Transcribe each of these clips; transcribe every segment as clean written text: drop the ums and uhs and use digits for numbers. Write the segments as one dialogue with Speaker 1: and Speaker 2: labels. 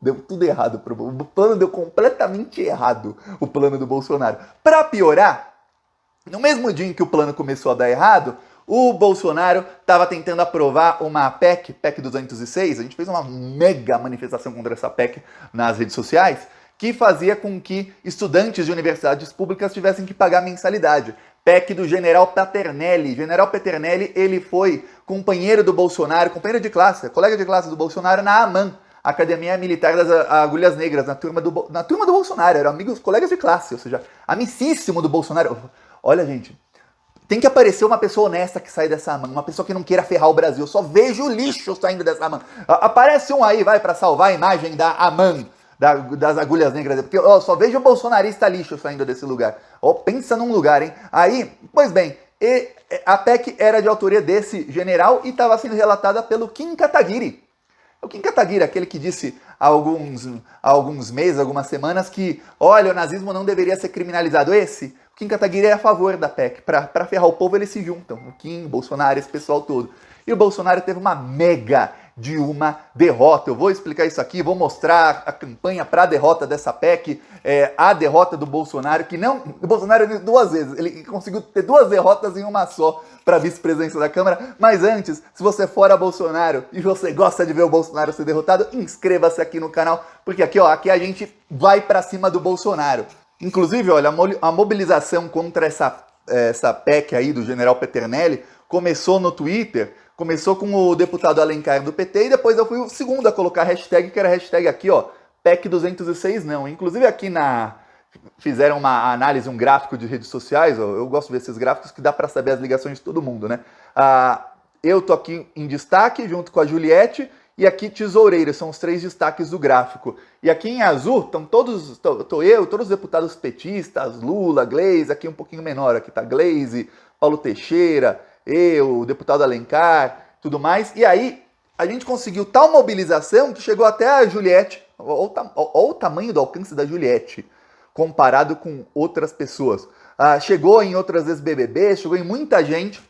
Speaker 1: Deu tudo errado. O plano deu completamente errado, o plano do Bolsonaro. Para piorar, no mesmo dia em que o plano começou a dar errado, o Bolsonaro estava tentando aprovar uma PEC 206, a gente fez uma mega manifestação contra essa PEC nas redes sociais, que fazia com que estudantes de universidades públicas tivessem que pagar mensalidade. PEC do General Peternelli. General Peternelli, ele foi companheiro do Bolsonaro, companheiro de classe, colega de classe do Bolsonaro na AMAN, Academia Militar das Agulhas Negras, na turma do Bolsonaro, eram amigos, colegas de classe, ou seja, amicíssimo do Bolsonaro. Olha, gente, tem que aparecer uma pessoa honesta que sai dessa AMAN, uma pessoa que não queira ferrar o Brasil. Eu só vejo lixo saindo dessa AMAN. Aparece um aí, vai, pra salvar a imagem da AMAN, das Agulhas Negras, porque eu só vejo bolsonarista lixo saindo desse lugar. Pensa num lugar, hein? Aí, pois bem, a PEC era de autoria desse general e estava sendo relatada pelo Kim Kataguiri. O Kim Kataguiri, aquele que disse há alguns meses, algumas semanas, que, olha, o nazismo não deveria ser criminalizado. O Kim Kataguiri é a favor da PEC. Para ferrar o povo, eles se juntam. O Kim, Bolsonaro, esse pessoal todo. E o Bolsonaro teve uma mega de uma derrota. Eu vou explicar isso aqui, vou mostrar a campanha para a derrota dessa PEC, a derrota do Bolsonaro, que não... O Bolsonaro duas vezes, ele conseguiu ter duas derrotas em uma só para a vice-presidência da Câmara. Mas antes, se você for a Bolsonaro e você gosta de ver o Bolsonaro ser derrotado, inscreva-se aqui no canal, porque aqui a gente vai para cima do Bolsonaro. Inclusive, olha, a mobilização contra essa PEC aí do General Peternelli começou no Twitter. Começou com o deputado Alencar do PT e depois eu fui o segundo a colocar a hashtag, que era a hashtag aqui, ó, PEC 206 não. Inclusive aqui fizeram uma análise, um gráfico de redes sociais, ó, eu gosto de ver esses gráficos que dá para saber as ligações de todo mundo, né? Eu tô aqui em destaque junto com a Juliette e aqui tesoureiro, são os três destaques do gráfico. E aqui em azul estão todos os deputados petistas, Lula, Gleisi, aqui um pouquinho menor, aqui tá Gleisi, Paulo Teixeira, o deputado Alencar, tudo mais. E aí, a gente conseguiu tal mobilização que chegou até a Juliette. Olha o tamanho do alcance da Juliette, comparado com outras pessoas. Chegou em outras ex-BBB, chegou em muita gente.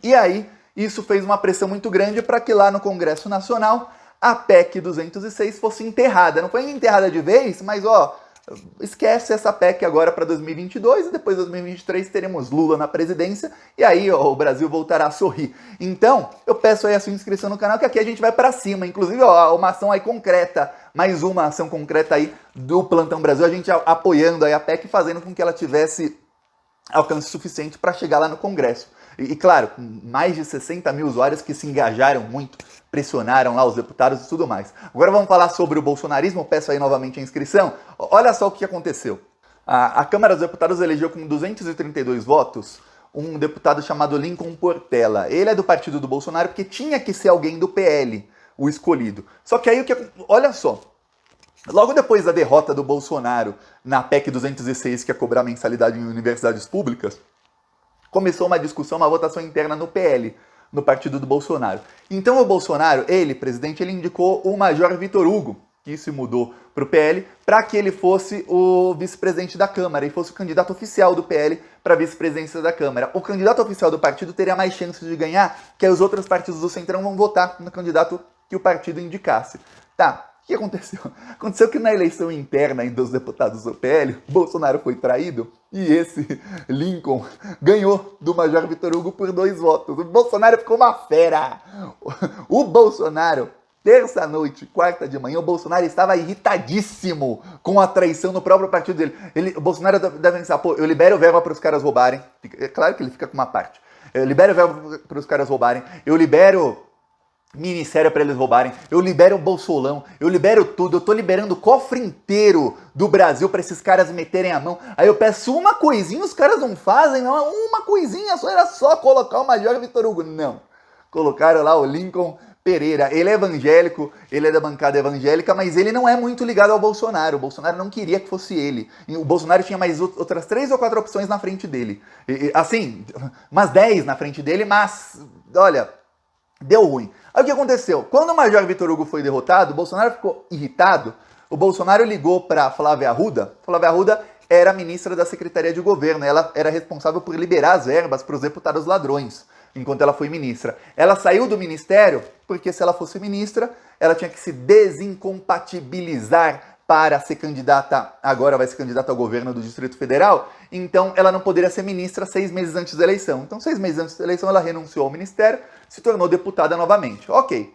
Speaker 1: E aí, isso fez uma pressão muito grande para que lá no Congresso Nacional a PEC 206 fosse enterrada. Não foi enterrada de vez, mas esquece essa PEC agora para 2022 e depois de 2023 teremos Lula na presidência e aí o Brasil voltará a sorrir. Então, eu peço aí a sua inscrição no canal que aqui a gente vai para cima. Inclusive, uma ação aí concreta, mais uma ação concreta aí do Plantão Brasil, a gente apoiando aí a PEC, fazendo com que ela tivesse alcance suficiente para chegar lá no Congresso. E claro, mais de 60 mil usuários que se engajaram muito, pressionaram lá os deputados e tudo mais. Agora vamos falar sobre o bolsonarismo, peço aí novamente a inscrição. Olha só o que aconteceu. A Câmara dos Deputados elegeu com 232 votos um deputado chamado Lincoln Portela. Ele é do partido do Bolsonaro porque tinha que ser alguém do PL, o escolhido. Só que aí olha só. Logo depois da derrota do Bolsonaro na PEC 206, que ia cobrar mensalidade em universidades públicas, começou uma discussão, uma votação interna no PL, no partido do Bolsonaro. Então o Bolsonaro, presidente, ele indicou o Major Vitor Hugo, que se mudou para o PL, para que ele fosse o vice-presidente da Câmara e fosse o candidato oficial do PL para a vice-presidência da Câmara. O candidato oficial do partido teria mais chances de ganhar, que os outros partidos do Centrão vão votar no candidato que o partido indicasse. Tá. O que aconteceu? Aconteceu que na eleição interna dos deputados do PL, Bolsonaro foi traído e esse Lincoln ganhou do Major Vitor Hugo por 2 votos. O Bolsonaro ficou uma fera. O Bolsonaro, terça-noite, quarta de manhã, o Bolsonaro estava irritadíssimo com a traição no próprio partido dele. O Bolsonaro deve pensar, eu libero verba para os caras roubarem. É claro que ele fica com uma parte. Eu libero verba para os caras roubarem. Eu libero ministério para eles roubarem, eu libero o Bolsolão, eu libero tudo, eu tô liberando o cofre inteiro do Brasil para esses caras meterem a mão. Aí eu peço uma coisinha, os caras não fazem, não, uma coisinha, era só colocar o Major Vitor Hugo. Não, colocaram lá o Lincoln Pereira, ele é evangélico, ele é da bancada evangélica, mas ele não é muito ligado ao Bolsonaro. O Bolsonaro não queria que fosse ele. E o Bolsonaro tinha mais outras 3 ou 4 opções na frente dele. Assim, umas 10 na frente dele, mas, olha, deu ruim. Aí o que aconteceu? Quando o Major Vitor Hugo foi derrotado, o Bolsonaro ficou irritado. O Bolsonaro ligou para Flávia Arruda. Flávia Arruda era ministra da Secretaria de Governo. Ela era responsável por liberar as verbas para os deputados ladrões. enquanto ela foi ministra. Ela saiu do ministério porque se ela fosse ministra, ela tinha que se desincompatibilizar para ser candidata, agora vai ser candidata ao governo do Distrito Federal, então ela não poderia ser ministra 6 meses antes da eleição. Então 6 meses antes da eleição ela renunciou ao ministério, se tornou deputada novamente. Ok.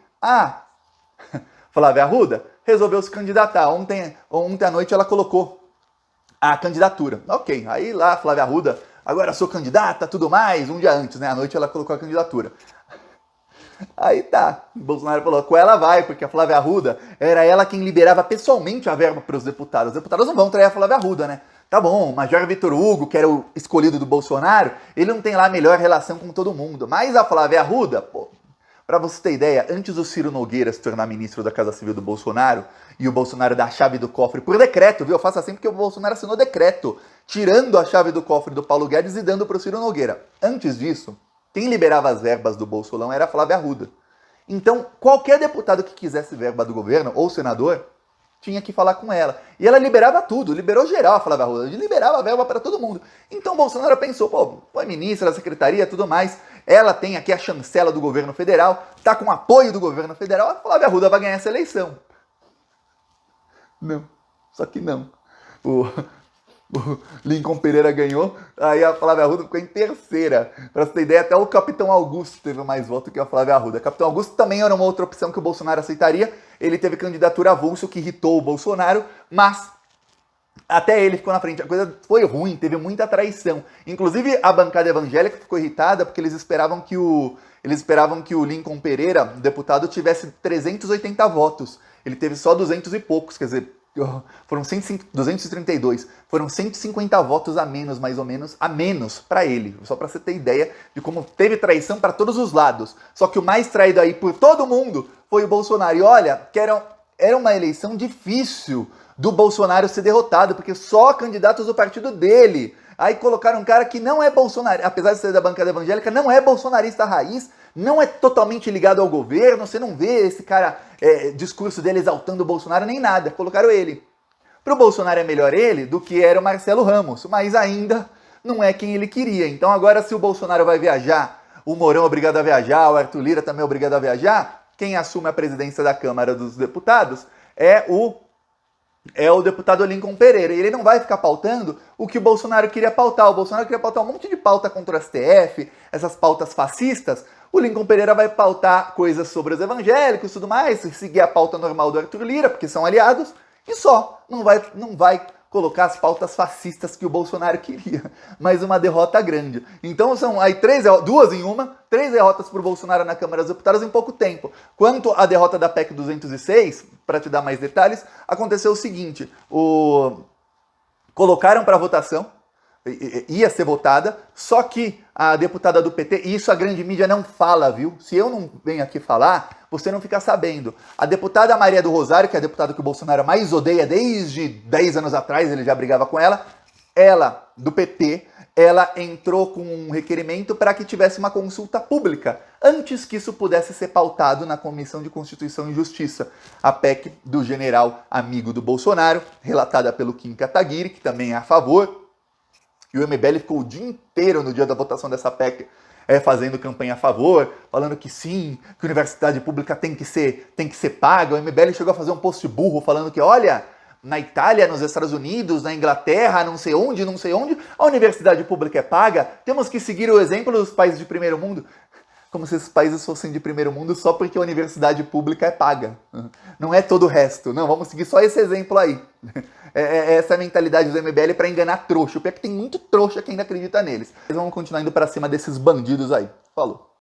Speaker 1: Flávia Arruda resolveu se candidatar. Ontem à noite ela colocou a candidatura. Ok, aí lá Flávia Arruda, agora sou candidata, tudo mais, um dia antes, né? À noite ela colocou a candidatura. Aí tá, Bolsonaro falou, com ela vai, porque a Flávia Arruda era ela quem liberava pessoalmente a verba para os deputados. Os deputados não vão trair a Flávia Arruda, né? Tá bom, o Major Vitor Hugo, que era o escolhido do Bolsonaro, ele não tem lá a melhor relação com todo mundo. Mas a Flávia Arruda, pô, pra você ter ideia, antes do Ciro Nogueira se tornar ministro da Casa Civil do Bolsonaro, e o Bolsonaro dar a chave do cofre por decreto, viu? Eu faço assim porque o Bolsonaro assinou decreto, tirando a chave do cofre do Paulo Guedes e dando pro Ciro Nogueira. Antes disso, quem liberava as verbas do Bolsolão era a Flávia Arruda. Então, qualquer deputado que quisesse verba do governo, ou senador, tinha que falar com ela. E ela liberava tudo, liberou geral a Flávia Arruda, liberava a verba para todo mundo. Então, o Bolsonaro pensou, pô, foi ministra da secretaria, tudo mais, ela tem aqui a chancela do governo federal, tá com apoio do governo federal, a Flávia Arruda vai ganhar essa eleição. Não, só que não. O Lincoln Pereira ganhou, aí a Flávia Arruda ficou em terceira. Pra você ter ideia, até o Capitão Augusto teve mais voto que a Flávia Arruda. Capitão Augusto também era uma outra opção que o Bolsonaro aceitaria. Ele teve candidatura avulso que irritou o Bolsonaro, mas até ele ficou na frente. A coisa foi ruim, teve muita traição. Inclusive a bancada evangélica ficou irritada porque eles esperavam que o Lincoln Pereira, deputado, tivesse 380 votos. Ele teve só 200 e poucos, quer dizer, foram 232, foram 150 votos a menos, mais ou menos, a menos para ele. Só para você ter ideia de como teve traição para todos os lados. Só que o mais traído aí por todo mundo foi o Bolsonaro. E olha, que era uma eleição difícil do Bolsonaro ser derrotado, porque só candidatos do partido dele. Aí colocaram um cara que não é bolsonarista, apesar de ser da bancada evangélica, não é bolsonarista raiz, não é totalmente ligado ao governo, você não vê esse cara, discurso dele exaltando o Bolsonaro nem nada, colocaram ele. Para o Bolsonaro é melhor ele do que era o Marcelo Ramos, mas ainda não é quem ele queria. Então agora se o Bolsonaro vai viajar, o Mourão é obrigado a viajar, o Arthur Lira também é obrigado a viajar, quem assume a presidência da Câmara dos Deputados é o deputado Lincoln Pereira. E ele não vai ficar pautando o que o Bolsonaro queria pautar. O Bolsonaro queria pautar um monte de pauta contra o STF, essas pautas fascistas. O Lincoln Pereira vai pautar coisas sobre os evangélicos e tudo mais, seguir a pauta normal do Arthur Lira, porque são aliados, e só. Não vai colocar as pautas fascistas que o Bolsonaro queria. Mas uma derrota grande. Então são aí três derrotas para o Bolsonaro na Câmara dos Deputados em pouco tempo. Quanto à derrota da PEC 206, para te dar mais detalhes, aconteceu o seguinte, colocaram para votação, ia ser votada, só que a deputada do PT, e isso a grande mídia não fala, viu? Se eu não venho aqui falar, você não fica sabendo. A deputada Maria do Rosário, que é a deputada que o Bolsonaro mais odeia desde 10 anos atrás, ele já brigava com ela, do PT, ela entrou com um requerimento para que tivesse uma consulta pública, antes que isso pudesse ser pautado na Comissão de Constituição e Justiça. A PEC do general amigo do Bolsonaro, relatada pelo Kim Kataguiri, que também é a favor. E o MBL ficou o dia inteiro no dia da votação dessa PEC fazendo campanha a favor, falando que sim, que a universidade pública tem que ser paga. O MBL chegou a fazer um post burro falando que, olha, na Itália, nos Estados Unidos, na Inglaterra, não sei onde, a universidade pública é paga. Temos que seguir o exemplo dos países de primeiro mundo. Como se esses países fossem de primeiro mundo só porque a universidade pública é paga. Não é todo o resto. Não, vamos seguir só esse exemplo aí. Essa é a mentalidade do MBL para enganar trouxa. O pior é que tem muito trouxa que ainda acredita neles. Mas vamos continuar indo para cima desses bandidos aí. Falou.